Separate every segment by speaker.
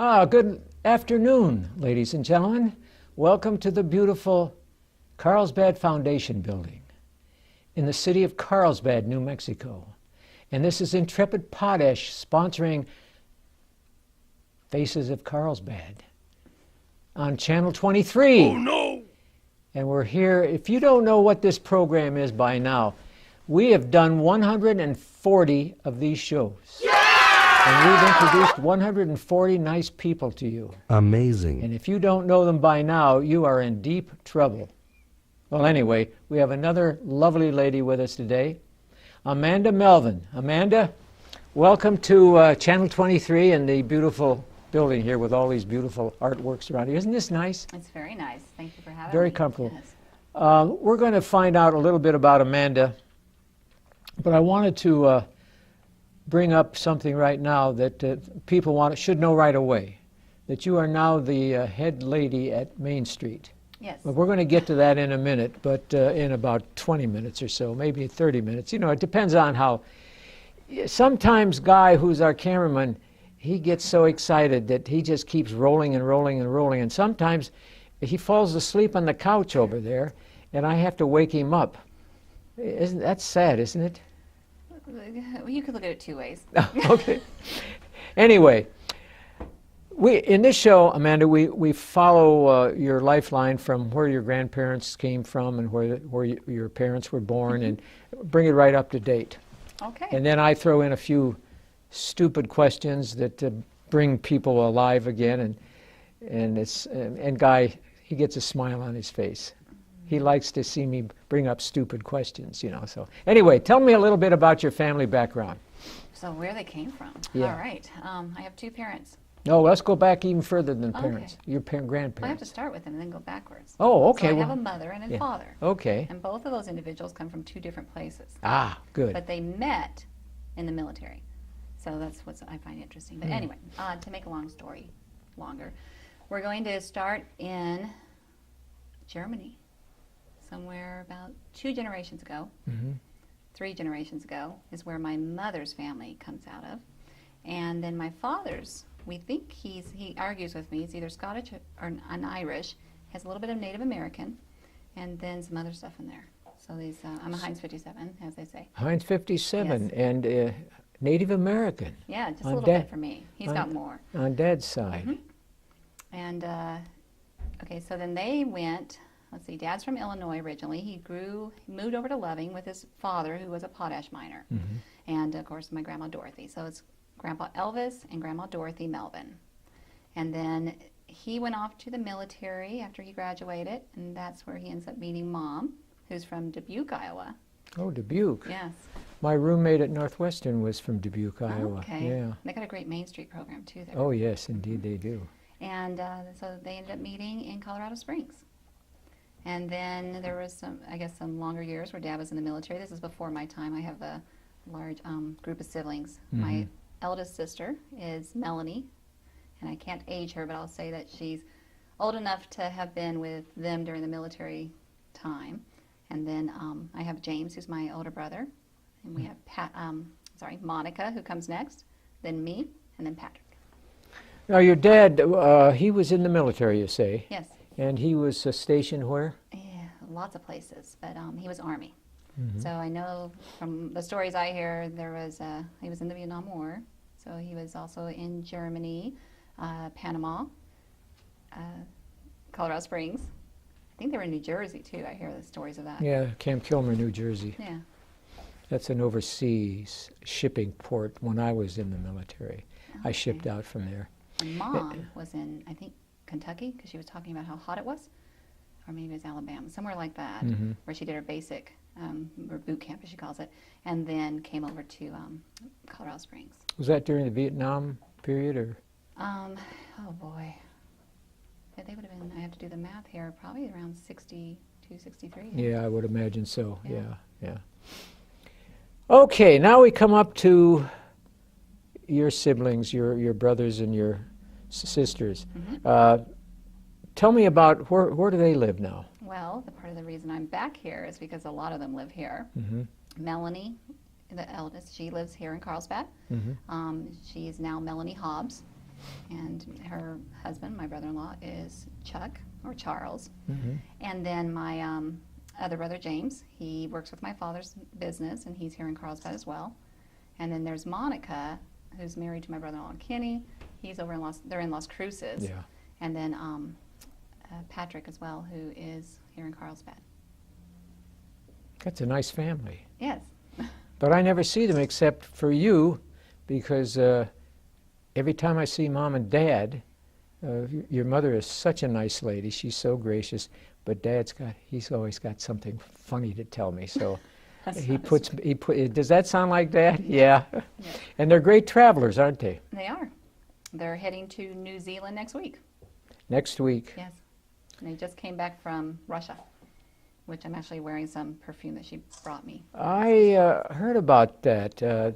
Speaker 1: Good afternoon, ladies and gentlemen. Welcome to the beautiful Carlsbad Foundation building in the city of Carlsbad, New Mexico. And this is Intrepid Potash sponsoring Faces of Carlsbad on Channel 23.
Speaker 2: Oh, no!
Speaker 1: And we're here. If you don't know what this program is by now, we have done 140 of these shows.
Speaker 2: Yeah!
Speaker 1: And we've introduced 140 nice people to you.
Speaker 3: Amazing.
Speaker 1: And if you don't know them by now, you are in deep trouble. Well, anyway, we have another lovely lady with us today, Amanda Melvin. Amanda, welcome to Channel 23 and the beautiful building here with all these beautiful artworks around you. Isn't this nice?
Speaker 4: It's very nice. Thank you for having me.
Speaker 1: Very comfortable.
Speaker 4: Yes.
Speaker 1: We're going to find out a little bit about Amanda, but I wanted to bring up something right now that people should know right away, that you are now the head lady at Main Street.
Speaker 4: Yes.
Speaker 1: Well, we're going to get to that in a minute, but in about 20 minutes or so, maybe 30 minutes. You know, it depends on how. Sometimes Guy, who's our cameraman, he gets so excited that he just keeps rolling and rolling and rolling. And sometimes he falls asleep on the couch over there, and I have to wake him up. Isn't that sad, isn't it?
Speaker 4: You could look at it two ways.
Speaker 1: Okay. Anyway, in this show, Amanda, we follow your lifeline from where your grandparents came from and where your parents were born, and bring it right up to date.
Speaker 4: Okay.
Speaker 1: And then I throw in a few stupid questions that bring people alive again, and Guy, he gets a smile on his face. He likes to see me bring up stupid questions, you know. So anyway, tell me a little bit about your family background.
Speaker 4: So where they came from.
Speaker 1: Yeah.
Speaker 4: All right. I have two parents.
Speaker 1: No, let's go back even further than
Speaker 4: Okay.
Speaker 1: parents. Your grandparents.
Speaker 4: Well, I have to start with them and then go backwards.
Speaker 1: Oh, okay.
Speaker 4: So I
Speaker 1: well,
Speaker 4: have a mother and a
Speaker 1: yeah.
Speaker 4: father.
Speaker 1: Okay.
Speaker 4: And both of those individuals come from two different places.
Speaker 1: Ah, good.
Speaker 4: But they met in the military. So that's what I find interesting. But anyway, to make a long story longer, we're going to start in Germany. Somewhere about 2 generations ago, 3 generations ago, is where my mother's family comes out of. And then my father's, we think he argues with me, he's either Scottish or an Irish, has a little bit of Native American, and then some other stuff in there. So I'm a Heinz 57, as they say.
Speaker 1: Heinz 57
Speaker 4: Yes.
Speaker 1: and Native American.
Speaker 4: Yeah, just a
Speaker 1: On
Speaker 4: little
Speaker 1: Dad-
Speaker 4: bit for me. He's got more.
Speaker 1: On Dad's side.
Speaker 4: And, okay, so then they went, let's see, Dad's from Illinois originally. He moved over to Loving with his father, who was a potash miner. And, of course, my Grandma Dorothy. So it's Grandpa Elvis and Grandma Dorothy Melvin. And then he went off to the military after he graduated, and that's where he ends up meeting Mom, who's from Dubuque, Iowa.
Speaker 1: Oh, Dubuque.
Speaker 4: Yes.
Speaker 1: My roommate at Northwestern was from Dubuque, Iowa.
Speaker 4: Okay.
Speaker 1: Yeah.
Speaker 4: They got a great Main Street program, too, there.
Speaker 1: Oh, yes, indeed they do.
Speaker 4: And so they ended up meeting in Colorado Springs. And then there was some longer years where Dad was in the military. This is before my time. I have a large group of siblings. My eldest sister is Melanie, and I can't age her, but I'll say that she's old enough to have been with them during the military time. And then I have James, who's my older brother, and we have Monica, who comes next, then me, and then Patrick.
Speaker 1: Now, your dad, he was in the military, you say?
Speaker 4: Yes.
Speaker 1: And he was stationed where?
Speaker 4: Yeah, lots of places, but he was Army. So I know from the stories I hear, he was in the Vietnam War, so he was also in Germany, Panama, Colorado Springs. I think they were in New Jersey too. I hear the stories of that.
Speaker 1: Yeah, Camp Kilmer, New Jersey.
Speaker 4: Yeah.
Speaker 1: That's an overseas shipping port when I was in the military. I shipped out from there.
Speaker 4: And Mom was in, I think, Kentucky, because she was talking about how hot it was, or maybe it was Alabama, somewhere like that, where she did her basic, or boot camp, as she calls it, and then came over to Colorado Springs.
Speaker 1: Was that during the Vietnam period, or?
Speaker 4: Oh boy. Yeah, they would have been, I have to do the math here, probably around 62, 63.
Speaker 1: Yeah, I would imagine so.
Speaker 4: Yeah.
Speaker 1: Yeah. Okay, now we come up to your siblings, your brothers and your sisters. Tell me about where do they live now?
Speaker 4: Well, the part of the reason I'm back here is because a lot of them live here. Melanie, the eldest, she lives here in Carlsbad. She's now Melanie Hobbs. and her husband, my brother-in-law, is Chuck, or Charles.
Speaker 1: Hmm.
Speaker 4: And then my other brother, James, he works with my father's business, and he's here in Carlsbad as well. And then there's Monica, who's married to my brother-in-law, Kenny. He's over in they're in Las Cruces.
Speaker 1: Yeah.
Speaker 4: And then Patrick as well, who is here in Carlsbad.
Speaker 1: That's a nice family.
Speaker 4: Yes.
Speaker 1: But I never see them except for you, because every time I see Mom and Dad, your mother is such a nice lady. She's so gracious. But he's always got something funny to tell me. So does that sound like Dad? Yeah.
Speaker 4: Yeah.
Speaker 1: And they're great travelers, aren't they?
Speaker 4: They are. They're heading to New Zealand next week.
Speaker 1: Next week.
Speaker 4: Yes. And they just came back from Russia, which I'm actually wearing some perfume that she brought me.
Speaker 1: I heard about that.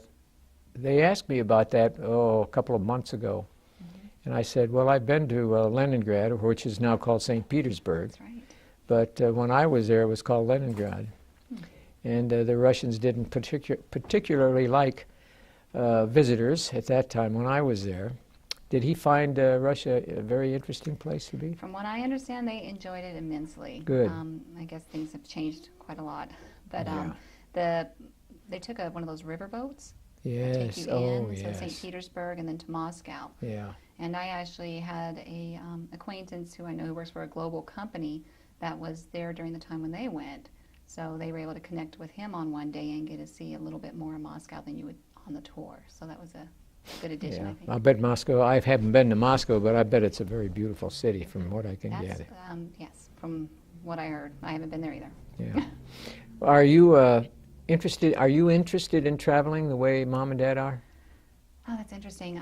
Speaker 1: They asked me about that, a couple of months ago.
Speaker 4: Mm-hmm.
Speaker 1: And I said, well, I've been to Leningrad, which is now called St. Petersburg.
Speaker 4: That's right.
Speaker 1: But when I was there, it was called Leningrad. And the Russians didn't particularly like visitors at that time when I was there. Did he find Russia a very interesting place to be?
Speaker 4: From what I understand, they enjoyed it immensely.
Speaker 1: Good.
Speaker 4: I guess things have changed quite a lot. But
Speaker 1: Yeah.
Speaker 4: they took one of those river boats to
Speaker 1: Yes.
Speaker 4: take you
Speaker 1: Oh,
Speaker 4: in, so
Speaker 1: yes.
Speaker 4: St. Petersburg and then to Moscow.
Speaker 1: Yeah.
Speaker 4: And I actually had a acquaintance who I know who works for a global company that was there during the time when they went. So they were able to connect with him on one day and get to see a little bit more of Moscow than you would on the tour. So that was a good addition,
Speaker 1: Yeah.
Speaker 4: I think.
Speaker 1: I bet Moscow, I haven't been to Moscow, but I bet it's a very beautiful city from what I can
Speaker 4: That's,
Speaker 1: gather.
Speaker 4: yes, from what I heard. I haven't been there either.
Speaker 1: Yeah. Are you interested in traveling the way Mom and Dad are?
Speaker 4: Oh, that's interesting.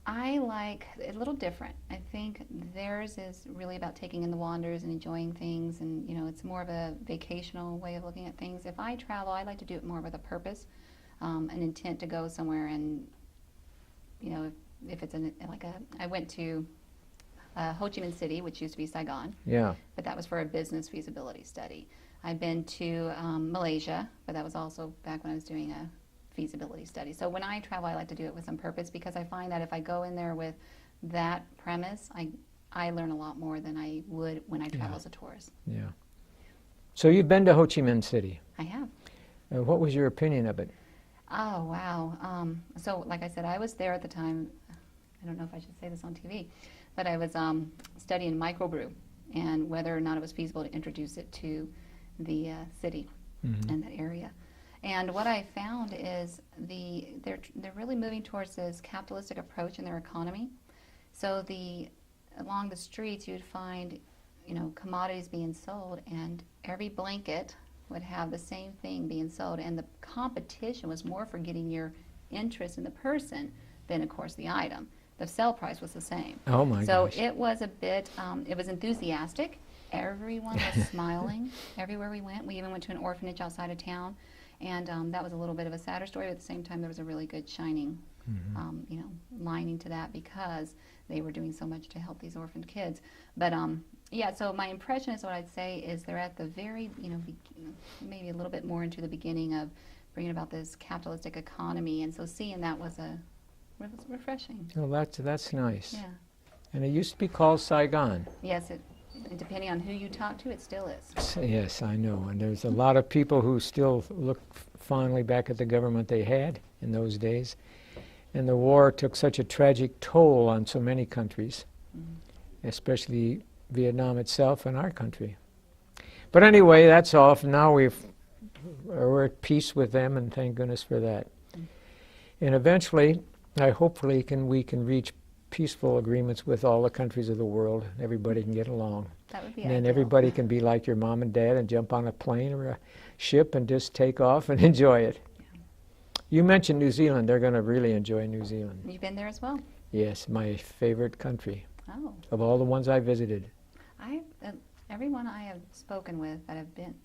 Speaker 4: I like a little different. I think theirs is really about taking in the wonders and enjoying things, and it's more of a vacational way of looking at things. If I travel, I like to do it more with a purpose, an intent to go somewhere. And if it's I went to Ho Chi Minh City, which used to be Saigon,
Speaker 1: Yeah.
Speaker 4: but that was for a business feasibility study. I've been to Malaysia, but that was also back when I was doing a feasibility study. So when I travel, I like to do it with some purpose, because I find that if I go in there with that premise, I learn a lot more than I would when I travel as a tourist.
Speaker 1: Yeah. So you've been to Ho Chi Minh City.
Speaker 4: I have.
Speaker 1: What was your opinion of it?
Speaker 4: Oh, wow. So like I said, I was there at the time. I don't know if I should say this on TV, but I was studying microbrew and whether or not it was feasible to introduce it to the city and that area. And what I found is they're really moving towards this capitalistic approach in their economy. So along the streets you'd find, commodities being sold, and every blanket would have the same thing being sold, and the competition was more for getting your interest in the person than, of course, the item. The sell price was the same.
Speaker 1: Oh my gosh.
Speaker 4: So it was a bit, it was enthusiastic. Everyone was smiling everywhere we went. We even went to an orphanage outside of town. And that was a little bit of a sadder story, but at the same time, there was a really good shining, lining to that, because they were doing so much to help these orphaned kids. But yeah, so my impression is what I'd say is they're at the very, maybe a little bit more into the beginning of bringing about this capitalistic economy. And so seeing that was refreshing.
Speaker 1: Oh, that's nice.
Speaker 4: Yeah.
Speaker 1: And it used to be called Saigon.
Speaker 4: Yes, and depending on who you talk to, it still is.
Speaker 1: Yes, I know. And there's a lot of people who still look fondly back at the government they had in those days. And the war took such a tragic toll on so many countries, especially Vietnam itself and our country. But anyway, that's all. Now we're at peace with them, and thank goodness for that. And eventually, hopefully we can reach peaceful agreements with all the countries of the world. Everybody can get along.
Speaker 4: That would be
Speaker 1: And then
Speaker 4: ideal.
Speaker 1: everybody can be like your mom and dad and jump on a plane or a ship and just take off and enjoy it.
Speaker 4: Yeah.
Speaker 1: You mentioned New Zealand. They're going to really enjoy New Zealand.
Speaker 4: You've been there as well?
Speaker 1: Yes, my favorite country
Speaker 4: Oh.
Speaker 1: of all the ones I visited.
Speaker 4: Everyone I have spoken with that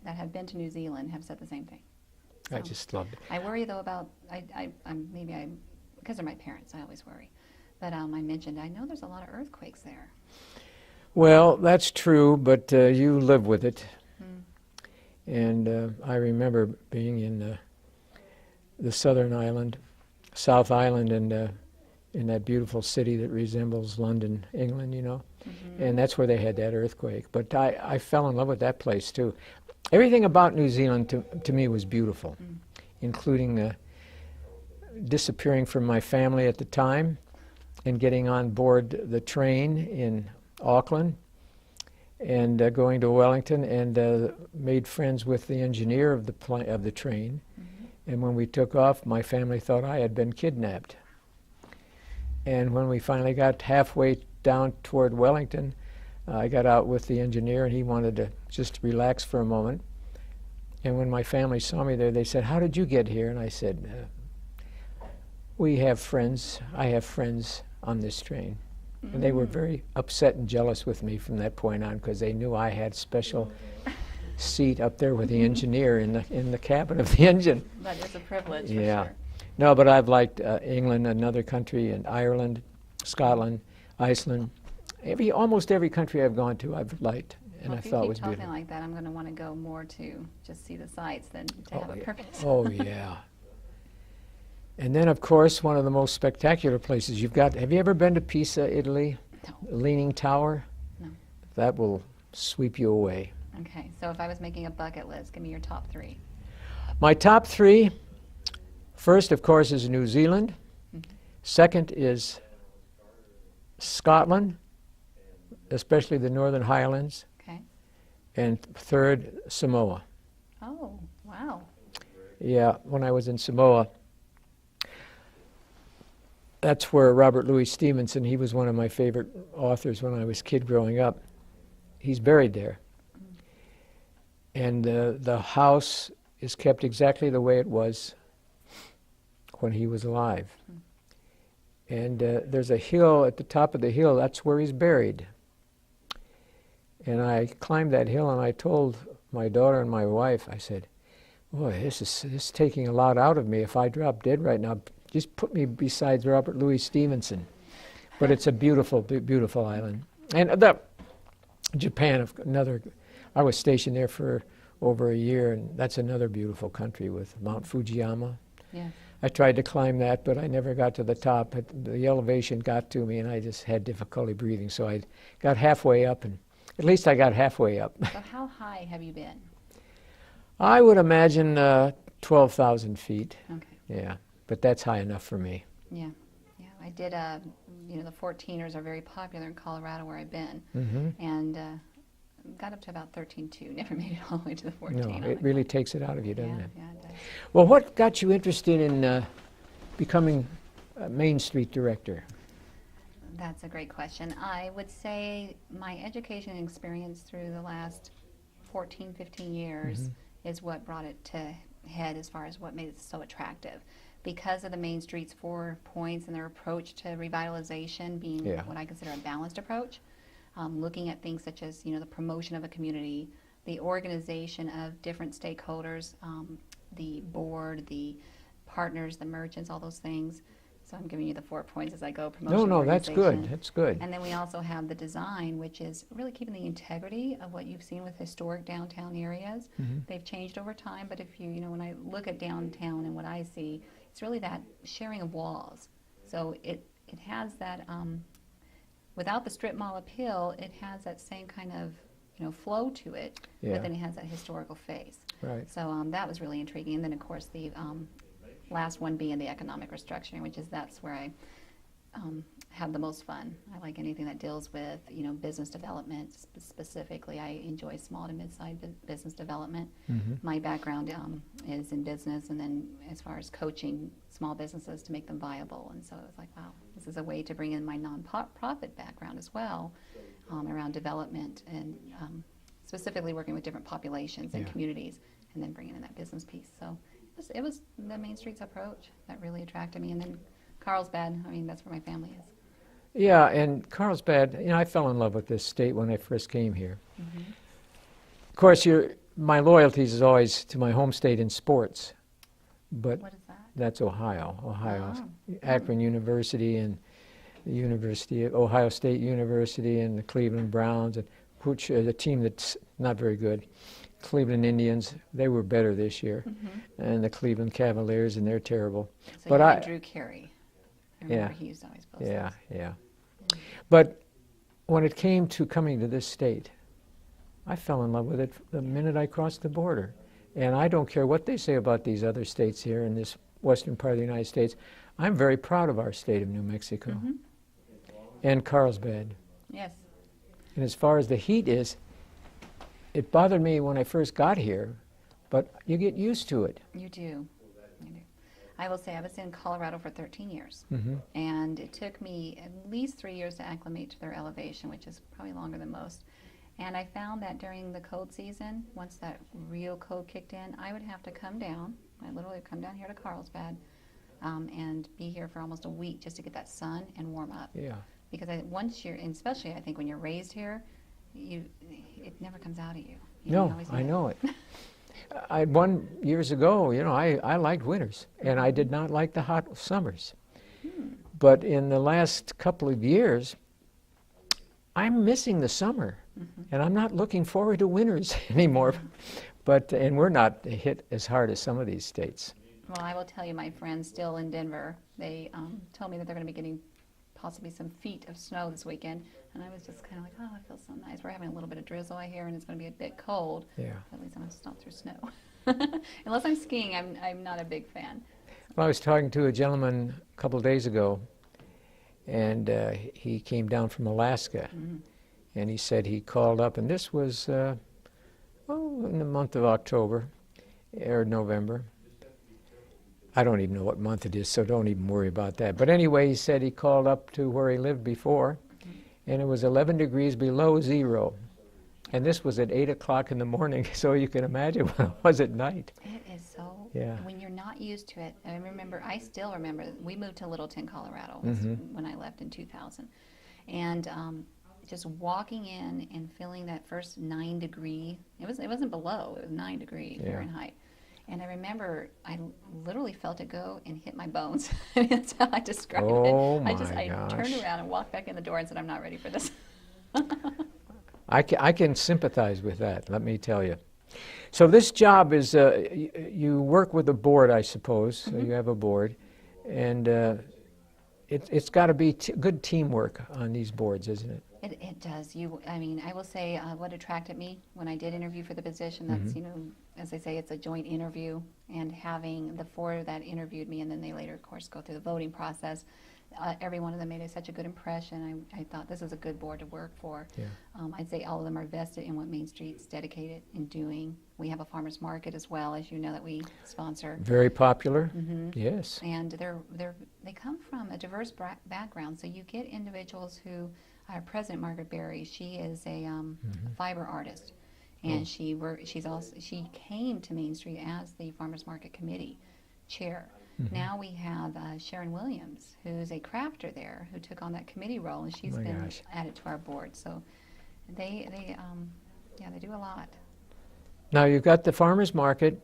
Speaker 4: have been to New Zealand have said the same thing.
Speaker 1: I
Speaker 4: So,
Speaker 1: just loved it.
Speaker 4: I worry though about because they're my parents. I always worry. But I mentioned I know there's a lot of earthquakes there.
Speaker 1: Well, that's true, but you live with it.
Speaker 4: Mm.
Speaker 1: And I remember being in the South Island, and in that beautiful city that resembles London, England, you know.
Speaker 4: Mm-hmm.
Speaker 1: And that's where they had that earthquake. But I fell in love with that place too. Everything about New Zealand to me was beautiful, including disappearing from my family at the time and getting on board the train in Auckland and going to Wellington, and made friends with the engineer of the train.
Speaker 4: Mm-hmm.
Speaker 1: And when we took off, my family thought I had been kidnapped. And when we finally got halfway down toward Wellington, I got out with the engineer, and he wanted to just relax for a moment. And when my family saw me there, they said, "How did you get here?" And I said, "We have friends. I have friends on this train." And they were very upset and jealous with me from that point on, because they knew I had special seat up there with the engineer in the cabin of the engine.
Speaker 4: That is a privilege,
Speaker 1: Yeah.
Speaker 4: for sure.
Speaker 1: No, but I've liked England, another country, and Ireland, Scotland, Iceland. Almost every country I've gone to, I've liked, and
Speaker 4: Well,
Speaker 1: I
Speaker 4: if you
Speaker 1: thought
Speaker 4: keep
Speaker 1: was
Speaker 4: talking
Speaker 1: beautiful.
Speaker 4: like that, I'm going to want to go more to just see the sights than to have a
Speaker 1: yeah.
Speaker 4: purpose.
Speaker 1: Oh, yeah. And then, of course, one of the most spectacular places you've got. Have you ever been to Pisa, Italy?
Speaker 4: No.
Speaker 1: Leaning Tower?
Speaker 4: No.
Speaker 1: That will sweep you away.
Speaker 4: Okay, so if I was making a bucket list, give me your top three.
Speaker 1: My top three, first, of course, is New Zealand.
Speaker 4: Mm-hmm.
Speaker 1: Second is Scotland, especially the Northern Highlands.
Speaker 4: Okay.
Speaker 1: And third, Samoa.
Speaker 4: Oh, wow.
Speaker 1: Yeah, when I was in Samoa, that's where Robert Louis Stevenson, he was one of my favorite authors when I was a kid growing up. He's buried there. And the house is kept exactly the way it was when he was alive. And there's a hill at the top of the hill, that's where he's buried. And I climbed that hill, and I told my daughter and my wife, I said, "Boy, this is taking a lot out of me. If I drop dead right now, just put me beside Robert Louis Stevenson." But it's a beautiful, beautiful island. And Japan, I was stationed there for over a year, and that's another beautiful country with Mount Fujiyama.
Speaker 4: Yeah.
Speaker 1: I tried to climb that, but I never got to the top. The elevation got to me, and I just had difficulty breathing. So I got halfway up, and at least I got halfway up.
Speaker 4: So how high have you been?
Speaker 1: I would imagine 12,000 feet.
Speaker 4: Okay.
Speaker 1: Yeah, but that's high enough for me.
Speaker 4: Yeah. Yeah. I did, the 14ers are very popular in Colorado where I've been.
Speaker 1: Mm-hmm.
Speaker 4: And got up to about 13.2. Never made it all the way to the 14.
Speaker 1: No,
Speaker 4: on
Speaker 1: it
Speaker 4: the
Speaker 1: really
Speaker 4: clock.
Speaker 1: takes it out of you, doesn't
Speaker 4: Yeah,
Speaker 1: it?
Speaker 4: yeah, it does.
Speaker 1: Well, what got you interested in becoming a Main Street director?
Speaker 4: That's a great question. I would say my education experience through the last 14, 15 years is what brought it to head as far as what made it so attractive. Because of the Main Street's 4 points and their approach to revitalization being what I consider a balanced approach, looking at things such as the promotion of a community, the organization of different stakeholders, the board, the partners, the merchants, all those things. So I'm giving you the 4 points as I go. Promotion,
Speaker 1: No, that's good.
Speaker 4: organization.
Speaker 1: That's good.
Speaker 4: And then we also have the design, which is really keeping the integrity of what you've seen with historic downtown areas. They've changed over time, but if when I look at downtown and what I see, it's really that sharing of walls. So it has that, without the strip mall appeal, it has that same kind of flow to it, but then it has that historical face.
Speaker 1: Right.
Speaker 4: So that was really intriguing. And then of course the last one being the economic restructuring, that's where I have the most fun. I like anything that deals with business development. Specifically, I enjoy small to mid-sized business development. My background is in business, and then as far as coaching small businesses to make them viable. And so it was like, wow, this is a way to bring in my nonprofit background as well around development and specifically working with different populations and communities, and then bringing in that business piece. So it was the Main Street's approach that really attracted me. And then Carlsbad, that's where my family is.
Speaker 1: Yeah, and Carlsbad, I fell in love with this state when I first came here. Of course, my loyalties is always to my home state in sports, but
Speaker 4: What is that?
Speaker 1: that's Ohio. Akron University and the University of Ohio State University and the Cleveland Browns, and which is a team that's not very good. Cleveland Indians, they were better this year, and the Cleveland Cavaliers, and they're terrible.
Speaker 4: So
Speaker 1: But
Speaker 4: you're Drew Carey. I remember
Speaker 1: Yeah.
Speaker 4: he used to always post
Speaker 1: Yeah,
Speaker 4: those.
Speaker 1: yeah. But when it came to coming to this state, I fell in love with it the minute I crossed the border. And I don't care what they say about these other states here in this western part of the United States. I'm very proud of our state of New Mexico
Speaker 4: Mm-hmm.
Speaker 1: and Carlsbad.
Speaker 4: Yes.
Speaker 1: And as far as the heat is, it bothered me when I first got here, but you get used to it.
Speaker 4: You do. You do. I will say I was in Colorado for 13 years,
Speaker 1: Mm-hmm.
Speaker 4: and it took me at least 3 years to acclimate to their elevation, which is probably longer than most. And I found that during the cold season, once that real cold kicked in, I would have to come down. I literally would come down here to Carlsbad and be here for almost a week just to get that sun and warm up.
Speaker 1: Yeah.
Speaker 4: Because once you're, and especially I think when you're raised here, it never comes out of you. You
Speaker 1: No,
Speaker 4: always
Speaker 1: I
Speaker 4: need
Speaker 1: know it. Years ago, I liked winters, and I did not like the hot summers. But in the last couple of years, I'm missing the summer, and I'm not looking forward to winters anymore. And we're not hit as hard as some of these states.
Speaker 4: Well, I will tell you, my friends still in Denver, they told me that they're going to be getting possibly some feet of snow this weekend. And I was just kind of like, oh, it feels so nice. We're having a little bit of drizzle, I hear, and it's going to be a bit cold.
Speaker 1: Yeah.
Speaker 4: At least I'm not stomp through snow. Unless I'm skiing, I'm not a big fan.
Speaker 1: Well, I was talking to a gentleman a couple of days ago, and he came down from Alaska, and he said he called up, and this was in the month of October or November. I don't even know what month it is, so don't even worry about that. But anyway, he said he called up to where he lived before, and it was 11 degrees below zero. And this was at 8 o'clock in the morning, so you can imagine what it was at night.
Speaker 4: It is so,
Speaker 1: Yeah.
Speaker 4: when you're not used to it. I still remember, we moved to Littleton, Colorado when I left in 2000. And just walking in and feeling that first 9 degree, it wasn't below, it was 9 degree Fahrenheit. And I remember I literally felt it go and hit my bones. That's how I describe it. I turned around and walked back in the door and said, I'm not ready for this.
Speaker 1: I can sympathize with that, let me tell you. So this job is, you work with a board, I suppose, so you have a board, and it's got to be good teamwork on these boards, isn't it?
Speaker 4: It does. I will say what attracted me when I did interview for the position, that's, as they say, it's a joint interview, and having the four that interviewed me, and then they later, of course, go through the voting process, every one of them made such a good impression. I thought this is a good board to work for.
Speaker 1: Yeah.
Speaker 4: I'd say all of them are vested in what Main Street's dedicated in doing. We have a farmers market as well, as you know, that we sponsor.
Speaker 1: Very popular, yes.
Speaker 4: And they come from a diverse background. So you get individuals who, our president, Margaret Berry, she is a fiber artist. And she came to Main Street as the farmers market committee chair. Now we have Sharon Williams, who's a crafter there, who took on that committee role, and she's been added to our board. So they do a lot.
Speaker 1: Now you've got the farmers market,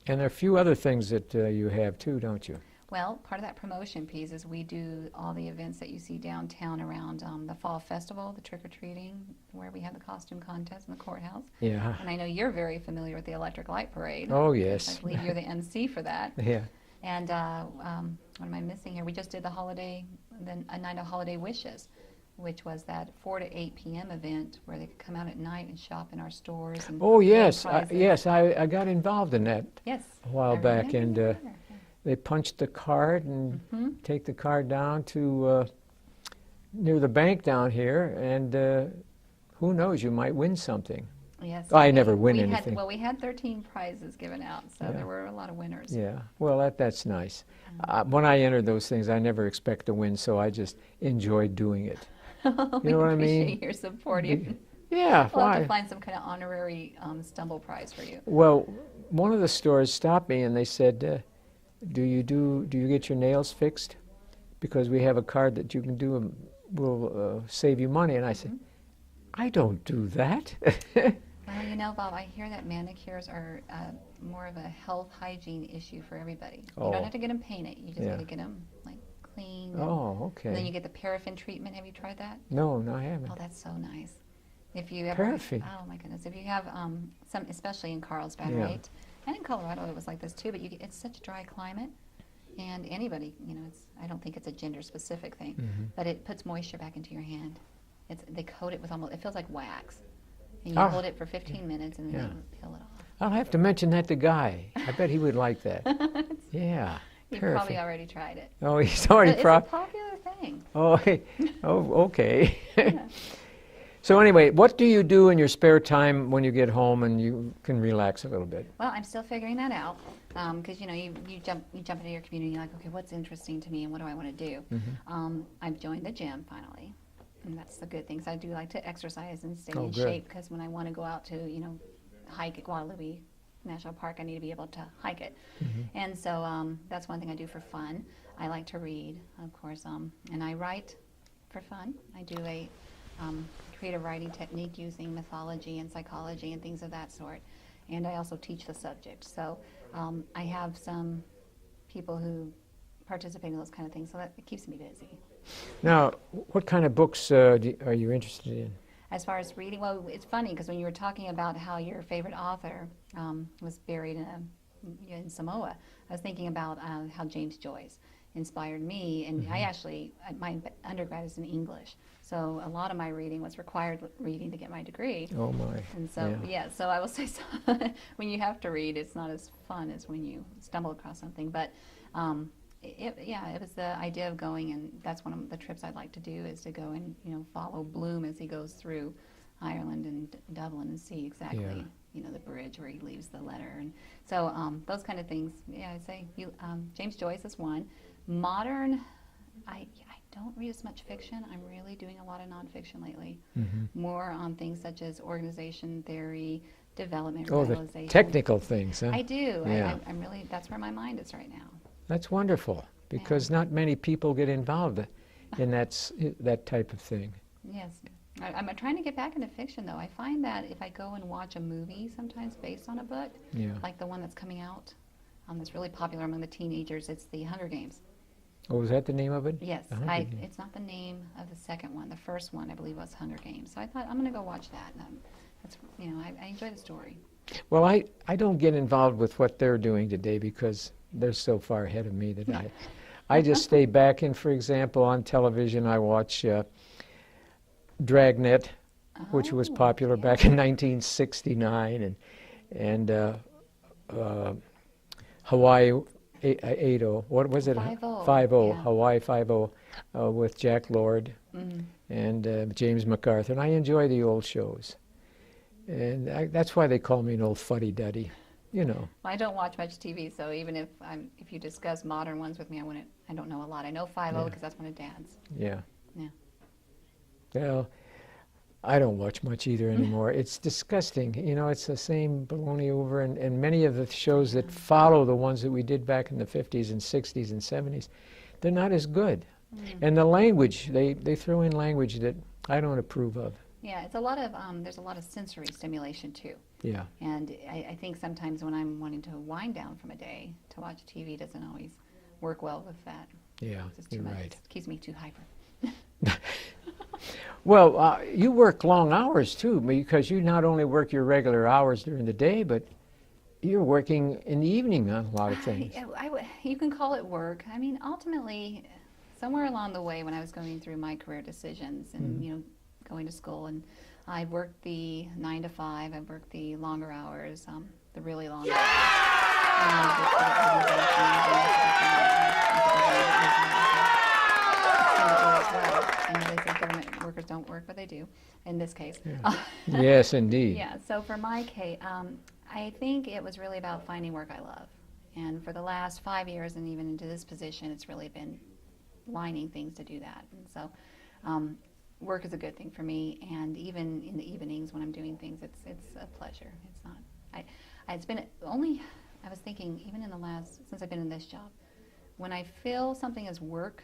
Speaker 1: and there are a few other things that you have too, don't you?
Speaker 4: Well, part of that promotion piece is we do all the events that you see downtown around the Fall Festival, the trick-or-treating, where we have the costume contest in the courthouse.
Speaker 1: Yeah.
Speaker 4: And I know you're very familiar with the Electric Light Parade.
Speaker 1: Oh, yes.
Speaker 4: I believe you're the MC for that.
Speaker 1: Yeah.
Speaker 4: And what am I missing here? We just did a Night of Holiday Wishes, which was that 4 to 8 p.m. event where they could come out at night and shop in our stores. And
Speaker 1: Oh, yes.
Speaker 4: win prizes.
Speaker 1: Yes, I got involved in that
Speaker 4: Yes.
Speaker 1: a while
Speaker 4: I
Speaker 1: back,
Speaker 4: remember
Speaker 1: and
Speaker 4: that.
Speaker 1: they punched the card and take the card down to near the bank down here, and who knows, you might win something.
Speaker 4: Yes.
Speaker 1: I never win
Speaker 4: we
Speaker 1: anything.
Speaker 4: we had 13 prizes given out, so there were a lot of winners.
Speaker 1: Yeah, well, that's nice. When I entered those things, I never expect to win, so I just enjoyed doing it. You know what I mean?
Speaker 4: Appreciate your support.
Speaker 1: Yeah,
Speaker 4: We'll have
Speaker 1: why?
Speaker 4: to find some kind of honorary stumble prize for you.
Speaker 1: Well, one of the stores stopped me and they said, do you get your nails fixed? Because we have a card that you can do and will save you money. And I said, I don't do that.
Speaker 4: Well, you know, Bob, I hear that manicures are more of a health hygiene issue for everybody. You don't have to get them painted. You just got to get them clean.
Speaker 1: Oh, okay.
Speaker 4: And then you get the paraffin treatment. Have you tried that?
Speaker 1: No, I haven't.
Speaker 4: Oh, that's so nice. If you ever,
Speaker 1: Paraffin?
Speaker 4: oh my goodness, if you have especially in Carlsbad, right? And in Colorado, it was like this too. But it's such a dry climate. And anybody, I don't think it's a gender specific thing, but it puts moisture back into your hand. They coat it with it feels like wax. And you hold it for 15 minutes and then they peel it off.
Speaker 1: I'll have to mention that to Guy. I bet he would like that. Yeah.
Speaker 4: He
Speaker 1: Perfect.
Speaker 4: probably already tried it.
Speaker 1: Oh, he's already
Speaker 4: It's a popular thing.
Speaker 1: Okay.
Speaker 4: Yeah.
Speaker 1: So anyway, what do you do in your spare time when you get home and you can relax a little bit?
Speaker 4: Well, I'm still figuring that out because you jump into your community. You're like, okay, what's interesting to me and what do I want to do? I've joined the gym finally, and that's the good thing. So I do like to exercise and stay in shape because when I want to go out to hike at Guadalupe National Park, I need to be able to hike it. And so that's one thing I do for fun. I like to read, of course, and I write for fun. I do a creative writing technique using mythology and psychology and things of that sort. And I also teach the subject. So I have some people who participate in those kind of things, so that it keeps me busy.
Speaker 1: Now, what kind of books are you interested in?
Speaker 4: As far as reading, well, it's funny because when you were talking about how your favorite author was buried in Samoa, I was thinking about how James Joyce inspired me. And I actually, my undergrad is in English, so a lot of my reading was required reading to get my degree.
Speaker 1: Oh my.
Speaker 4: And so, so I will say when you have to read, it's not as fun as when you stumble across something. But it was the idea of going, and that's one of the trips I'd like to do, is to go and follow Bloom as he goes through Ireland and Dublin and see exactly the bridge where he leaves the letter. And so those kind of things. Yeah, I'd say James Joyce is one. Modern, I don't read as much fiction. I'm really doing a lot of nonfiction lately. More on things such as organization theory, development, revitalization.
Speaker 1: The technical things, huh?
Speaker 4: I do.
Speaker 1: Yeah.
Speaker 4: I'm really, that's where my mind is right now.
Speaker 1: That's wonderful, because not many people get involved in that type of thing.
Speaker 4: Yes. I'm trying to get back into fiction, though. I find that if I go and watch a movie, sometimes based on a book, like the one that's coming out, that's really popular among the teenagers, it's the Hunger Games.
Speaker 1: Oh, is that the name of it?
Speaker 4: Yes. It's not the name of the second one. The first one, I believe, was Hunger Games. So I thought, I'm going to go watch that. And I enjoy the story.
Speaker 1: Well, I don't get involved with what they're doing today because they're so far ahead of me that I just stay back. And for example, on television, I watch Dragnet, which was popular back in 1969, and Hawaii 8-0. What was it?
Speaker 4: 5-0.
Speaker 1: 5-0. Hawaii 5-0 with Jack Lord and James MacArthur. And I enjoy the old shows. And that's why they call me an old fuddy-duddy,
Speaker 4: Well, I don't watch much TV, so even if you discuss modern ones with me, I don't know a lot. I know 5-0 because that's one of Dad's.
Speaker 1: Yeah.
Speaker 4: Yeah.
Speaker 1: Well, I don't watch much either anymore. It's disgusting. It's the same baloney over, and many of the shows that follow the ones that we did back in the 50s and 60s and 70s, they're not as good. And the language, they throw in language that I don't approve of.
Speaker 4: Yeah, it's a lot of there's a lot of sensory stimulation too.
Speaker 1: Yeah.
Speaker 4: And I think sometimes when I'm wanting to wind down from a day, to watch TV doesn't always work well with that.
Speaker 1: Yeah, you're right.
Speaker 4: It keeps me too hyper.
Speaker 1: Well, you work long hours too, because you not only work your regular hours during the day, but you're working in the evening on a lot of things.
Speaker 4: You can call it work. I mean, ultimately, somewhere along the way when I was going through my career decisions and going to school, and I worked the 9 to 5. I worked the longer hours, the really long hours. They say government workers don't work, but they do in this case.
Speaker 1: Yeah. Yes, indeed.
Speaker 4: Yeah. So for my case, I think it was really about finding work I love, and for the last 5 years, and even into this position, it's really been lining things to do that. And so. Work is a good thing for me, and even in the evenings when I'm doing things, it's a pleasure. It's not. It's been only. I was thinking even in the last since I've been in this job, when I feel something is work,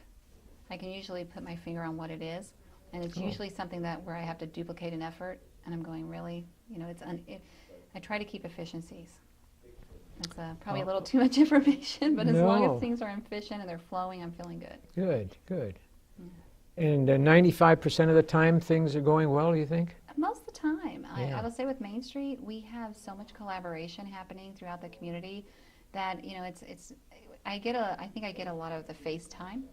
Speaker 4: I can usually put my finger on what it is, and it's usually something where I have to duplicate an effort, and I'm going really, I try to keep efficiencies. It's probably a little too much information, but as long as things are efficient and they're flowing, I'm feeling good.
Speaker 1: Good. And 95% of the time, things are going well, you think?
Speaker 4: Most of the time.
Speaker 1: Yeah.
Speaker 4: I will say with Main Street, we have so much collaboration happening throughout the community that, I think I get a lot of the FaceTime,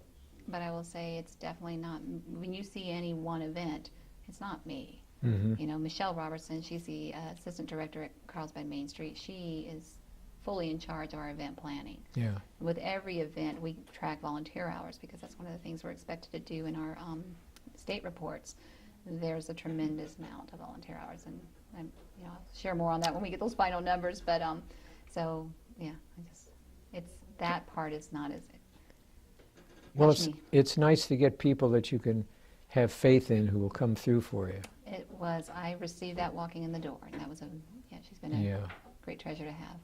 Speaker 4: but I will say it's definitely not, when you see any one event, it's not me.
Speaker 1: Mm-hmm.
Speaker 4: You know, Michelle Robertson, she's the assistant director at Carlsbad Main Street. She is fully in charge of our event planning.
Speaker 1: Yeah.
Speaker 4: With every event, we track volunteer hours because that's one of the things we're expected to do in our state reports. There's a tremendous amount of volunteer hours, and you know, I'll share more on that when we get those final numbers. But so yeah, it's that part is not as.
Speaker 1: Well, it's nice to get people that you can have faith in who will come through for you.
Speaker 4: It was. I received that walking in the door, and that was she's been a great treasure to have.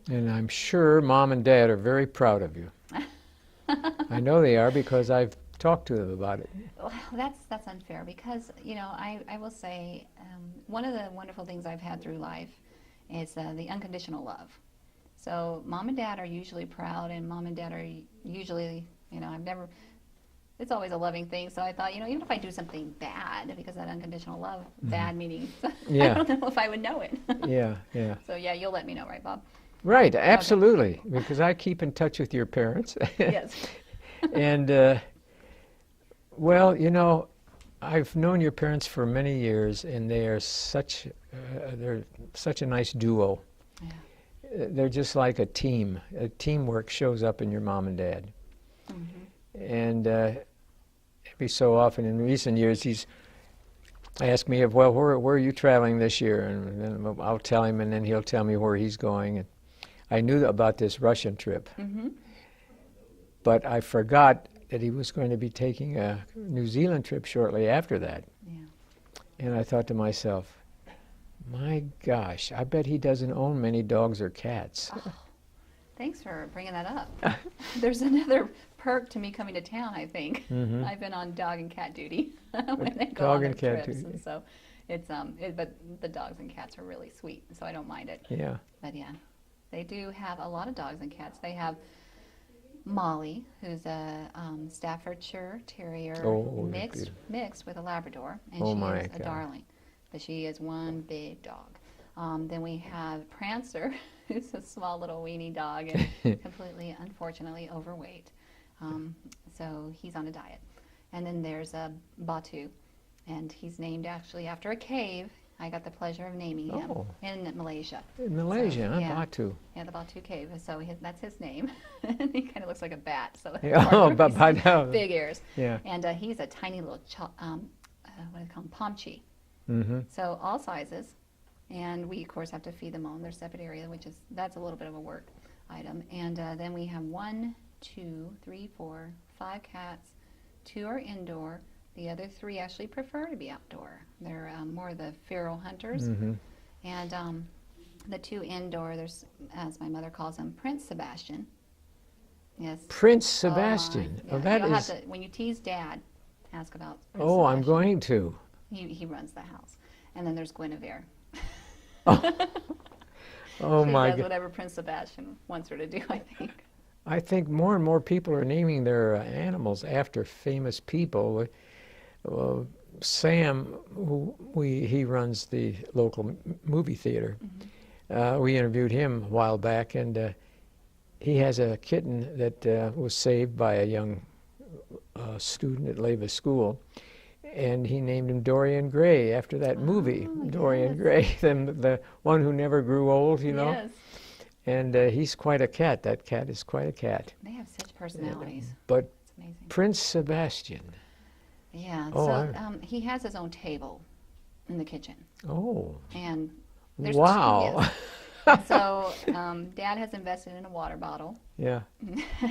Speaker 1: And I'm sure Mom and Dad are very proud of you. I know they are because I've talked to them about it.
Speaker 4: Well, that's unfair because, you know, I will say one of the wonderful things I've had through life is the unconditional love. So Mom and Dad are usually proud, and Mom and Dad are usually, you know, it's always a loving thing. So I thought, you know, even if I do something bad, because that unconditional love, bad meaning, I don't know if I would know it.
Speaker 1: Yeah.
Speaker 4: So yeah, you'll let me know, right, Bob?
Speaker 1: Right, absolutely, okay. Because I keep in touch with your parents.
Speaker 4: Yes.
Speaker 1: And, well, you know, I've known your parents for many years, and they're such a nice duo. Yeah. They're just like a team. Teamwork shows up in your mom and dad. Mm-hmm. And every so often in recent years, he's asked me, well, where are you traveling this year? And then I'll tell him, and then he'll tell me where he's going. And I knew about this Russian trip, but I forgot that he was going to be taking a New Zealand trip shortly after that. Yeah. And I thought to myself, my gosh, I bet he doesn't own many dogs or cats.
Speaker 4: Oh, thanks for bringing that up. There's another perk to me coming to town, I think. Mm-hmm. I've been on dog and cat duty when they go on their trips. And so it's but the dogs and cats are really sweet, so I don't mind it.
Speaker 1: Yeah.
Speaker 4: But yeah, they do have a lot of dogs and cats. They have Molly, who's a Staffordshire Terrier mixed with a Labrador, and she is a darling. But she is one big dog. Then we have Prancer, who's a small little weenie dog and completely, unfortunately, overweight. So he's on a diet. And then there's a Batu, and he's named actually after a cave. I got the pleasure of naming him in Malaysia.
Speaker 1: In Malaysia,
Speaker 4: so,
Speaker 1: huh? Batu.
Speaker 4: Yeah, the Batu Cave. So that's his name. He kind of looks like a bat. So big ears. Yeah. And he's a tiny little, what do they call him? Pomchi. Mm-hmm. So all sizes. And we, of course, have to feed them all in their separate area, that's a little bit of a work item. And then we have 1, 2, 3, 4, 5 cats. 2 are indoor. The other 3 actually prefer to be outdoor. They're more the feral hunters. Mm-hmm. And the 2 indoor, there's, as my mother calls him, Prince Sebastian. Yes.
Speaker 1: Prince Sebastian.
Speaker 4: Yeah.
Speaker 1: That
Speaker 4: You'll
Speaker 1: is...
Speaker 4: have to, when you tease Dad, ask about Prince
Speaker 1: Sebastian.
Speaker 4: I'm
Speaker 1: going to.
Speaker 4: He runs the house. And then there's Guinevere.
Speaker 1: Oh
Speaker 4: she
Speaker 1: my
Speaker 4: does
Speaker 1: God.
Speaker 4: whatever Prince Sebastian wants her to do, I think.
Speaker 1: I think more and more people are naming their animals after famous people. Sam, he runs the local movie theater. Mm-hmm. We interviewed him a while back, and he has a kitten that was saved by a young student at Leva School, and he named him Dorian Gray after that movie, Dorian Gray, the one who never grew old, you know.
Speaker 4: Yes.
Speaker 1: And he's quite a cat. That cat is quite a cat.
Speaker 4: They have such personalities.
Speaker 1: But
Speaker 4: it's amazing.
Speaker 1: Prince Sebastian.
Speaker 4: Yeah. So he has his own table in the kitchen.
Speaker 1: Oh.
Speaker 4: And there's
Speaker 1: wow.
Speaker 4: So Dad has invested in a water bottle.
Speaker 1: Yeah.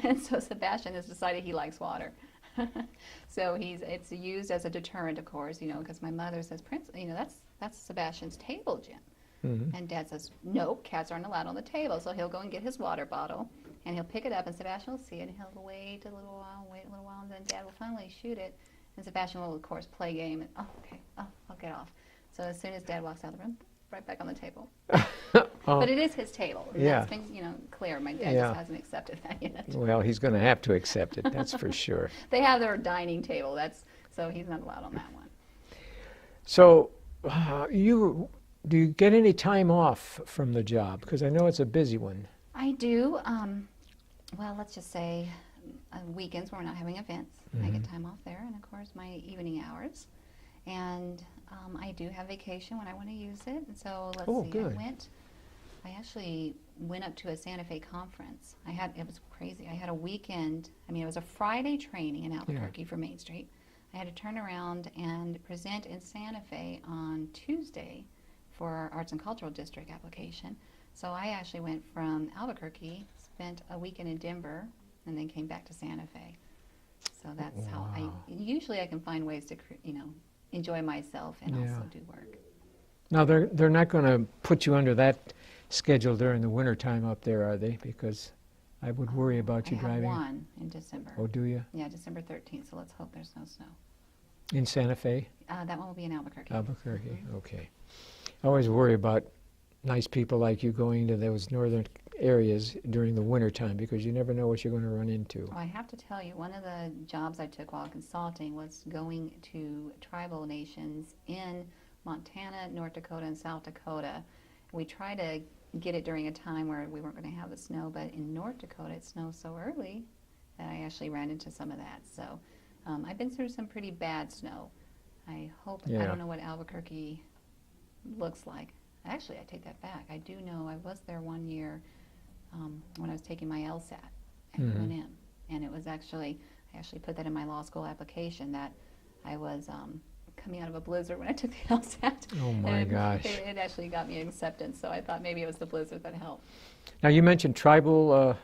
Speaker 4: And so Sebastian has decided he likes water. So it's used as a deterrent, of course, you know, because my mother says, Prince, you know, that's Sebastian's table, Jim. Mm-hmm. And Dad says, no, cats aren't allowed on the table. So he'll go and get his water bottle, and he'll pick it up, and Sebastian will see it, and he'll wait a little while, and then Dad will finally shoot it. And Sebastian will, of course, play game, and, I'll get off. So as soon as Dad walks out of the room, right back on the table. But it is his table. And that's been, you know, clear. My dad just hasn't accepted that yet.
Speaker 1: Well, he's going to have to accept it, that's for sure.
Speaker 4: They have their dining table, so he's not allowed on that one.
Speaker 1: So do you get any time off from the job? Because I know it's a busy one.
Speaker 4: I do. Well, let's just say weekends when we're not having events. I get time off there, and of course my evening hours. And I do have vacation when I want to use it. And so let's
Speaker 1: Oh,
Speaker 4: see,
Speaker 1: good.
Speaker 4: I actually went up to a Santa Fe conference. It was crazy. I had a weekend. I mean, it was a Friday training in Albuquerque for Main Street. I had to turn around and present in Santa Fe on Tuesday for our Arts and Cultural District application. So I actually went from Albuquerque, spent a weekend in Denver, and then came back to Santa Fe. So that's how usually I can find ways to, enjoy myself and also do work.
Speaker 1: Now, they're not going to put you under that schedule during the winter time up there, are they? Because I would worry about you driving.
Speaker 4: I have one in December.
Speaker 1: Oh, do you?
Speaker 4: Yeah, December 13th, so let's hope there's no snow.
Speaker 1: In Santa Fe?
Speaker 4: That one will be in Albuquerque.
Speaker 1: Albuquerque, okay. I always worry about nice people like you going to those northern areas during the winter time because you never know what you're going to run into.
Speaker 4: Oh, I have to tell you, one of the jobs I took while consulting was going to tribal nations in Montana, North Dakota, and South Dakota. We tried to get it during a time where we weren't going to have the snow, but in North Dakota it snows so early that I actually ran into some of that. So I've been through some pretty bad snow. I hope, I don't know what Albuquerque looks like. Actually, I take that back. I do know I was there one year when I was taking my LSAT at UNM. And it was actually, I actually put that in my law school application that I was coming out of a blizzard when I took the LSAT.
Speaker 1: Oh my gosh.
Speaker 4: It actually got me acceptance, so I thought maybe it was the blizzard that helped.
Speaker 1: Now you mentioned tribal,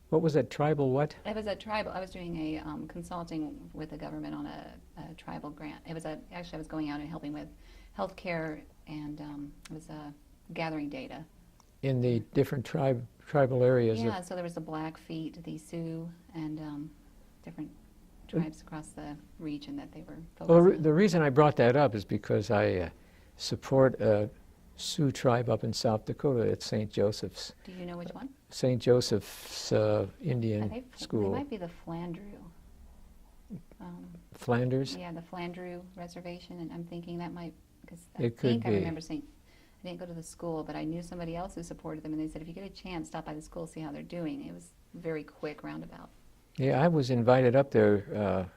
Speaker 1: what was that, tribal what?
Speaker 4: It was a tribal, I was doing a consulting with the government on a tribal grant. It was actually I was going out and helping with healthcare and it was gathering data.
Speaker 1: In the different tribal areas?
Speaker 4: Yeah, so there was the Blackfeet, the Sioux, and different tribes across the region that they were focusing
Speaker 1: Well,
Speaker 4: on.
Speaker 1: the reason I brought that up is because I support a Sioux tribe up in South Dakota at St. Joseph's.
Speaker 4: Do you know which one?
Speaker 1: St. Joseph's Indian
Speaker 4: They
Speaker 1: School.
Speaker 4: might be the Flandreau.
Speaker 1: Flanders?
Speaker 4: Yeah, the Flandreau Reservation, and I'm thinking that might, because I
Speaker 1: It could
Speaker 4: think I
Speaker 1: be.
Speaker 4: remember saying, I didn't go to the school, but I knew somebody else who supported them, and they said if you get a chance, stop by the school, see how they're doing. It was very quick roundabout.
Speaker 1: Yeah, I was invited up there a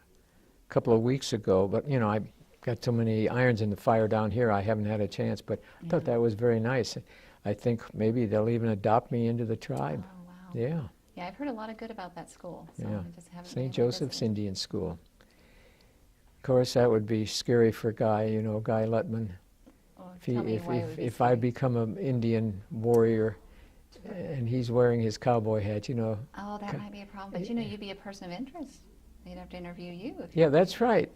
Speaker 1: couple of weeks ago, but you know, I got so many irons in the fire down here, I haven't had a chance, but I thought that was very nice. I think maybe they'll even adopt me into the tribe.
Speaker 4: Oh, wow.
Speaker 1: Yeah,
Speaker 4: Yeah, I've heard a lot of good about that school, so
Speaker 1: yeah.
Speaker 4: I just haven't been
Speaker 1: St.
Speaker 4: able to
Speaker 1: Joseph's
Speaker 4: visit.
Speaker 1: Indian School. Of course, that would be scary for Guy, you know, Guy Lutman.
Speaker 4: Oh,
Speaker 1: If, he,
Speaker 4: tell me why it would be
Speaker 1: if I
Speaker 4: scary.
Speaker 1: become an Indian warrior and he's wearing his cowboy hat, you know.
Speaker 4: Oh, that might be a problem, but you know, you'd be a person of interest. They'd have to interview you. If
Speaker 1: Yeah, that's right.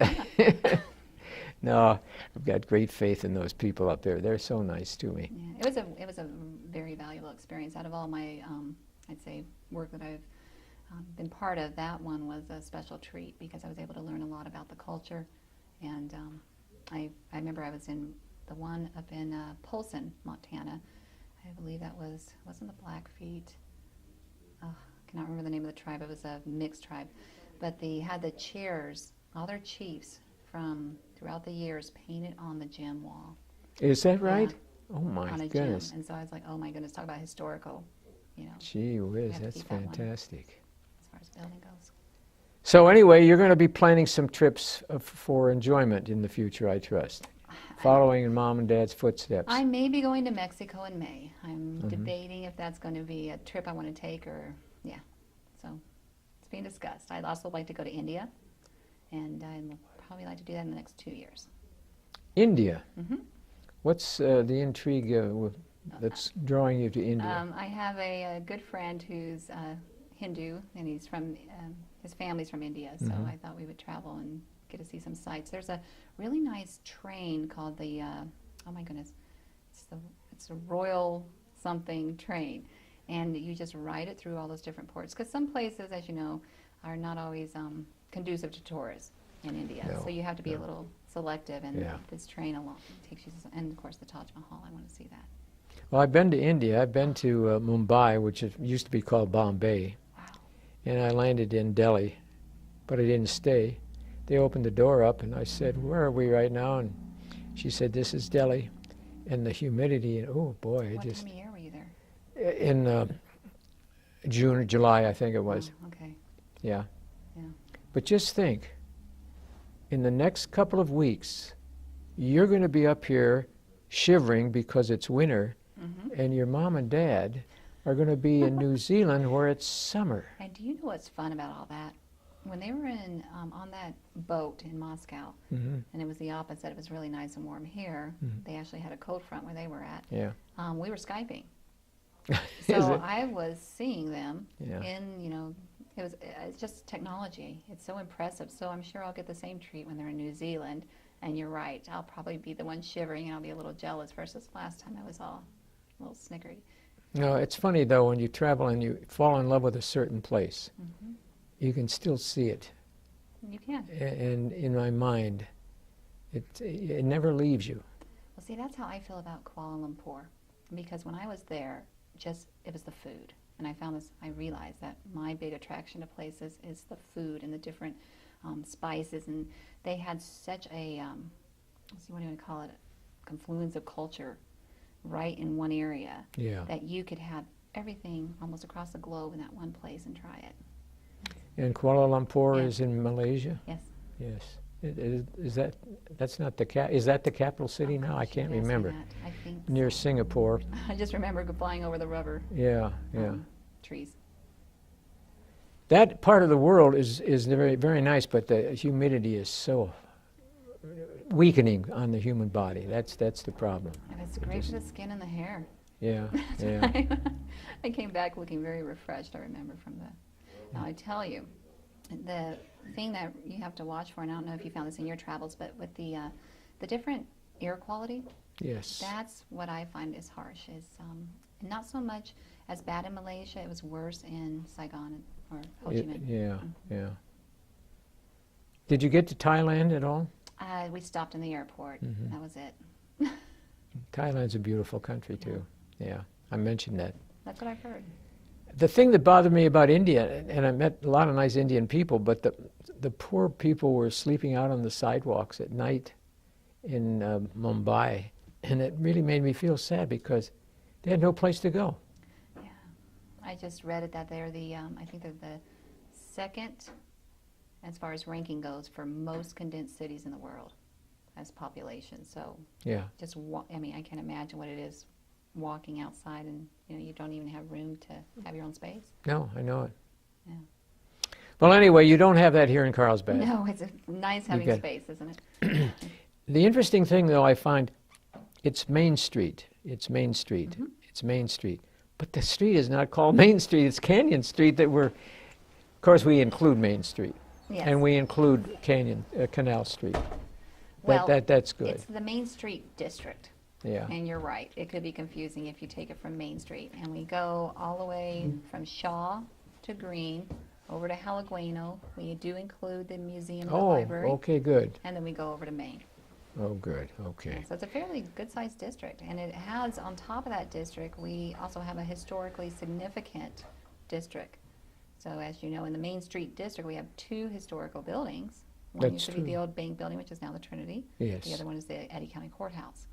Speaker 1: No, I've got great faith in those people up there. They're so nice to me.
Speaker 4: Yeah, it was a very valuable experience. Out of all my, I'd say, work that I've been part of, that one was a special treat because I was able to learn a lot about the culture. And I remember I was in the one up in Polson, Montana. I believe that wasn't the Blackfeet. I cannot remember the name of the tribe. It was a mixed tribe. But they had the chairs, all their chiefs from throughout the years painted on the gym wall.
Speaker 1: Is that right?
Speaker 4: Yeah,
Speaker 1: Oh my
Speaker 4: on a
Speaker 1: goodness.
Speaker 4: gym. And so I was like, oh my goodness, talk about historical, you know,
Speaker 1: Gee whiz,
Speaker 4: have to
Speaker 1: that's
Speaker 4: keep that one.
Speaker 1: fantastic.
Speaker 4: as far as building goes.
Speaker 1: So anyway, you're going to be planning some trips for enjoyment in the future, I trust. Following in mom and dad's footsteps.
Speaker 4: I may be going to Mexico in May. I'm debating if that's going to be a trip I want to take or, yeah. So it's being discussed. I'd also like to go to India, and I'd probably like to do that in the next 2 years.
Speaker 1: India.
Speaker 4: Mhm.
Speaker 1: What's the intrigue that's drawing you to India?
Speaker 4: I have a good friend who's Hindu, and he's from his family's from India. So I thought we would travel and get to see some sights. There's a really nice train called the oh my goodness, it's a Royal something train, and you just ride it through all those different ports. Because some places, as you know, are not always conducive to tourists in India.
Speaker 1: No,
Speaker 4: So you have to be a little selective. And
Speaker 1: Yeah.
Speaker 4: this train along takes you to, and of course the Taj Mahal. I want to see that.
Speaker 1: Well, I've been to India. I've been to Mumbai, which used to be called Bombay.
Speaker 4: Wow.
Speaker 1: And I landed in Delhi, but I didn't stay. They opened the door up, and I said, "Where are we right now?" And she said, "This is Delhi." And the humidity, and oh boy, it
Speaker 4: What
Speaker 1: just
Speaker 4: time of year were you there?
Speaker 1: in June or July, I think it was.
Speaker 4: Oh, okay.
Speaker 1: Yeah.
Speaker 4: Yeah.
Speaker 1: But just think, in the next couple of weeks, you're going to be up here shivering because it's winter,
Speaker 4: Mm-hmm.
Speaker 1: and your mom and dad are going to be in New Zealand where it's summer.
Speaker 4: And do you know what's fun about all that? When they were in on that boat in Moscow,
Speaker 1: Mm-hmm.
Speaker 4: and it was the opposite, it was really nice and warm here.
Speaker 1: Mhm.
Speaker 4: They actually had a cold front where they were at.
Speaker 1: Yeah.
Speaker 4: We were Skyping.
Speaker 1: Is
Speaker 4: So
Speaker 1: it?
Speaker 4: I was seeing them
Speaker 1: Yeah.
Speaker 4: in, it's just technology. It's so impressive. So I'm sure I'll get the same treat when they're in New Zealand. And you're right, I'll probably be the one shivering and I'll be a little jealous versus last time I was all a little snickery.
Speaker 1: No, it's funny though, when you travel and you fall in love with a certain place,
Speaker 4: Mm-hmm.
Speaker 1: you can still see it.
Speaker 4: You can.
Speaker 1: And in my mind, it never leaves you.
Speaker 4: Well, see, that's how I feel about Kuala Lumpur. Because when I was there, it was the food. And I realized that my big attraction to places is the food and the different spices. And they had such a, what do you want to call it, a confluence of culture right in one area
Speaker 1: Yeah.
Speaker 4: that you could have everything almost across the globe in that one place and try it.
Speaker 1: And Kuala Lumpur
Speaker 4: Yeah.
Speaker 1: is in Malaysia?
Speaker 4: Yes.
Speaker 1: Yes. That's not is that the capital city
Speaker 4: Oh,
Speaker 1: now? I
Speaker 4: gosh, you
Speaker 1: can't
Speaker 4: asked me
Speaker 1: remember.
Speaker 4: that. I think
Speaker 1: Near
Speaker 4: so.
Speaker 1: Singapore.
Speaker 4: I just remember flying over the rubber
Speaker 1: Yeah, yeah.
Speaker 4: trees.
Speaker 1: That part of the world is very, very nice, but the humidity is so weakening on the human body. That's the problem.
Speaker 4: And it's great for the skin and the hair.
Speaker 1: Yeah, yeah.
Speaker 4: I came back looking very refreshed, I remember from that. Now, I tell you, the thing that you have to watch for, and I don't know if you found this in your travels, but with the different air quality,
Speaker 1: Yes.
Speaker 4: that's what I find is harsh. Is not so much as bad in Malaysia, it was worse in Saigon or Ho Chi Minh.
Speaker 1: Yeah, yeah. Did you get to Thailand at all?
Speaker 4: We stopped in the airport.
Speaker 1: Mhm.
Speaker 4: That was it.
Speaker 1: Thailand's a beautiful country too. Yeah, I mentioned that.
Speaker 4: That's what I've heard.
Speaker 1: The thing that bothered me about India, and I met a lot of nice Indian people, but the poor people were sleeping out on the sidewalks at night in Mumbai, and it really made me feel sad because they had no place to go.
Speaker 4: Yeah, I just read it that they're I think they're the second, as far as ranking goes, for most condensed cities in the world as population. So
Speaker 1: Yeah,
Speaker 4: I can't imagine what it is walking outside and you don't even have room to have your own space.
Speaker 1: no, I know it.
Speaker 4: Yeah.
Speaker 1: Well, anyway, you don't have that here in Carlsbad.
Speaker 4: No, it's nice having
Speaker 1: get-
Speaker 4: space, isn't it?
Speaker 1: The interesting thing, though, I find, it's Main Street. It's Main Street.
Speaker 4: Mhm.
Speaker 1: It's Main Street. But the street is not called Main Street. It's Canyon Street of course, we include Main Street.
Speaker 4: Yes.
Speaker 1: And we include Canal Street.
Speaker 4: Well,
Speaker 1: That's good.
Speaker 4: It's the Main Street district.
Speaker 1: Yeah.
Speaker 4: And you're right. It could be confusing if you take it from Main Street. And we go all the way from Shaw to Green over to Haleguino. We do include the museum and the
Speaker 1: Oh,
Speaker 4: library.
Speaker 1: okay, good.
Speaker 4: And then we go over to Maine.
Speaker 1: Oh, good. Okay.
Speaker 4: So it's a fairly good-sized district. And it has, on top of that district, we also have a historically significant district. So as you know, in the Main Street district, we have two historical buildings. One
Speaker 1: That's
Speaker 4: used to be the
Speaker 1: true.
Speaker 4: old bank building, which is now the Trinity.
Speaker 1: Yes.
Speaker 4: The other one is the Eddy County Courthouse.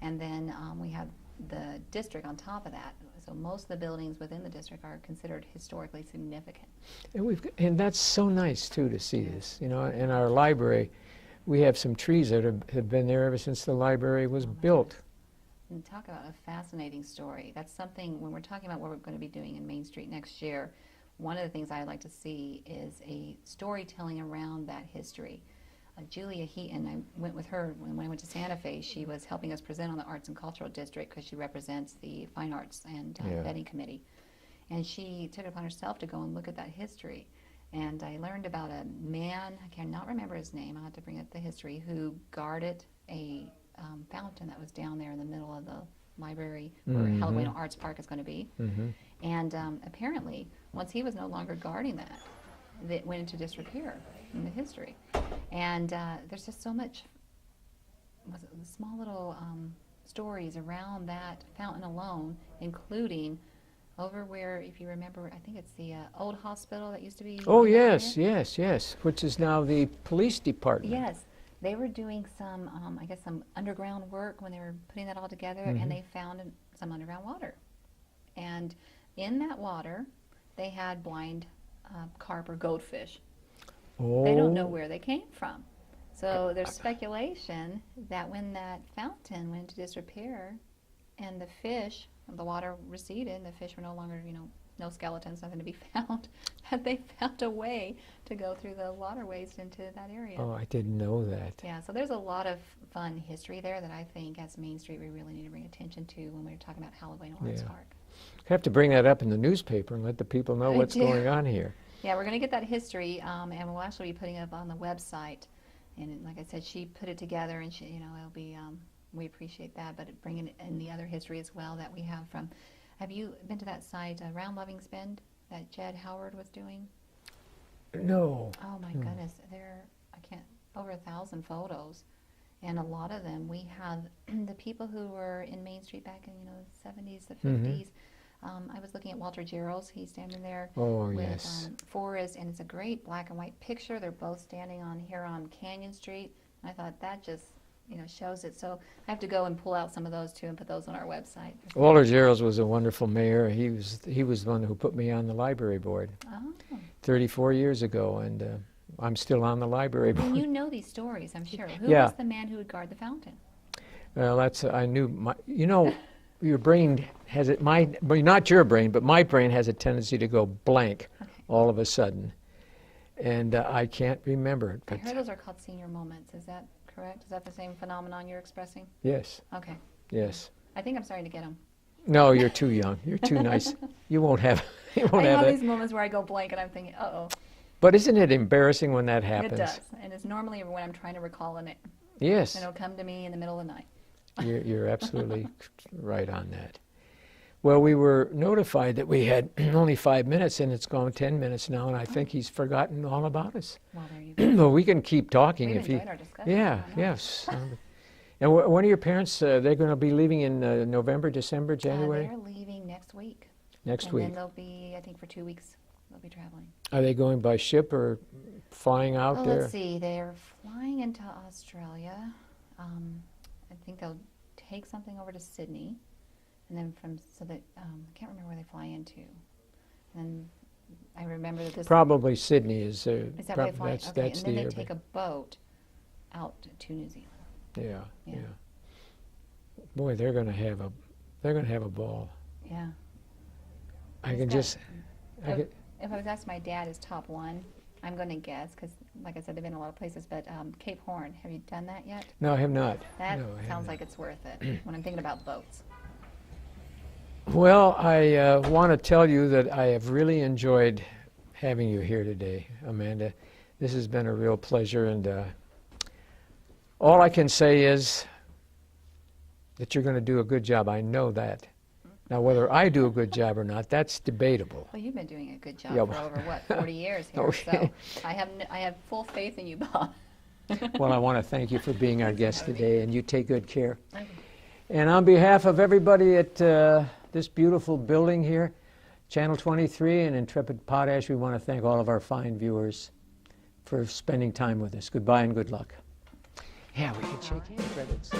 Speaker 4: And then we have the district on top of that. So most of the buildings within the district are considered historically significant.
Speaker 1: And that's so nice, too, to see this. In our library, we have some trees that have been there ever since the library was
Speaker 4: Oh, my
Speaker 1: built.
Speaker 4: And talk about a fascinating story. That's something, when we're talking about what we're going to be doing in Main Street next year, one of the things I'd like to see is a storytelling around that history. Julia Heaton, I went with her when I went to Santa Fe. She was helping us present on the Arts and Cultural District because she represents the Fine Arts and
Speaker 1: Yeah.
Speaker 4: Vetting Committee. And she took it upon herself to go and look at that history. And I learned about a man, I cannot remember his name, I'll have to bring up the history, who guarded a fountain that was down there in the middle of the library where
Speaker 1: Mhm.
Speaker 4: Haleguino Arts Park is going to be.
Speaker 1: Hmm.
Speaker 4: And apparently, once he was no longer guarding that, it went into disrepair in the history. And there's just so much small little stories around that fountain alone, including over where, if you remember, I think it's the old hospital that used to be.
Speaker 1: Oh,
Speaker 4: in that
Speaker 1: yes,
Speaker 4: area.
Speaker 1: yes, which is now the police department.
Speaker 4: Yes, they were doing some, I guess, some underground work when they were putting that all together,
Speaker 1: Mhm.
Speaker 4: and they found some underground water. And in that water they had blind carp or goldfish.
Speaker 1: Oh.
Speaker 4: They don't know where they came from. So there's speculation that when that fountain went into disrepair and the fish, the water receded, the fish were no longer, no skeletons, nothing to be found, that they found a way to go through the waterways into that area.
Speaker 1: Oh, I didn't know that.
Speaker 4: Yeah, so there's a lot of fun history there that I think as Main Street we really need to bring attention to when we're talking about Halloween Arts
Speaker 1: Yeah.
Speaker 4: Park.
Speaker 1: Have to bring that up in the newspaper and let the people know what's going on here.
Speaker 4: Yeah, we're going to get that history, and we'll actually be putting it up on the website. And like I said, she put it together, and it'll be. We appreciate that, but bringing in the other history as well that we have from. Have you been to that site, Round Loving's Bend, that Jed Howard was doing?
Speaker 1: No.
Speaker 4: Oh my goodness, over 1,000 photos, and a lot of them we have the people who were in Main Street back in the 70s, the 50s. I was looking at Walter Gerald's. He's standing there with Forrest, and it's a great black and white picture. They're both standing here on Canyon Street. I thought that just shows it. So I have to go and pull out some of those too and put those on our website.
Speaker 1: Walter Gerald was a wonderful mayor. He was the one who put me on the library board 34 years ago, and I'm still on the library board.
Speaker 4: And you know these stories, I'm sure. Who
Speaker 1: Yeah.
Speaker 4: was the man who would guard the fountain?
Speaker 1: Well, I knew your brain has it. Well, not your brain, but my brain has a tendency to go blank all of a sudden, and I can't remember it.
Speaker 4: I
Speaker 1: But
Speaker 4: heard those are called senior moments. Is that correct? Is that the same phenomenon you're expressing?
Speaker 1: yes,
Speaker 4: Okay.
Speaker 1: yes.
Speaker 4: I think I'm starting to get them.
Speaker 1: No, you're too young. You're too nice. You won't have. You won't
Speaker 4: I
Speaker 1: have
Speaker 4: have
Speaker 1: it.
Speaker 4: these moments where I go blank and I'm thinking, uh-oh.
Speaker 1: But isn't it embarrassing when that happens?
Speaker 4: It does. And it's normally when I'm trying to recall a name.
Speaker 1: Yes.
Speaker 4: And it'll come to me in the middle of the night.
Speaker 1: You're absolutely right on that. Well, we were notified that we had only 5 minutes, and it's gone 10 minutes now, and I think he's forgotten all about us.
Speaker 4: Well, there you go.
Speaker 1: Well, we can keep talking
Speaker 4: We've
Speaker 1: if he.
Speaker 4: enjoyed our discussion.
Speaker 1: Yeah,
Speaker 4: Why not?
Speaker 1: yes. And one of your parents, they're going to be leaving in November, December, January?
Speaker 4: They're leaving next week.
Speaker 1: Next
Speaker 4: and
Speaker 1: week.
Speaker 4: then they'll be, I think for 2 weeks, they'll be traveling.
Speaker 1: Are they going by ship or flying out there?
Speaker 4: Let's see. They're flying into Australia. I think they'll take something over to Sydney. And then I can't remember where they fly into. And I remember that this...
Speaker 1: Probably Sydney is.
Speaker 4: Is that where they fly?
Speaker 1: That's
Speaker 4: Okay, and then
Speaker 1: the
Speaker 4: they take a boat out to New Zealand.
Speaker 1: Yeah. Boy, they're going to have a ball.
Speaker 4: Yeah.
Speaker 1: I can just.
Speaker 4: If I was asked my dad is top one, I'm going to guess, because like I said, they've been a lot of places, but Cape Horn, have you done that yet?
Speaker 1: No, I have not.
Speaker 4: That
Speaker 1: No, I have
Speaker 4: sounds
Speaker 1: not.
Speaker 4: like it's worth it when I'm thinking about boats.
Speaker 1: Well, I want to tell you that I have really enjoyed having you here today, Amanda. This has been a real pleasure, and all I can say is that you're going to do a good job. I know that. Now, whether I do a good job or not, that's debatable.
Speaker 4: Well, you've been doing a good job
Speaker 1: Yeah,
Speaker 4: for over, 40 years here,
Speaker 1: Okay.
Speaker 4: so I have full faith in you, Bob.
Speaker 1: Well, I want to thank you for being our guest
Speaker 4: Thanks,
Speaker 1: today, and you take good care.
Speaker 4: Okay.
Speaker 1: And on behalf of everybody at this beautiful building here, Channel 23 and Intrepid Potash, we want to thank all of our fine viewers for spending time with us. Goodbye and good luck. Yeah, we can shake hands, credits.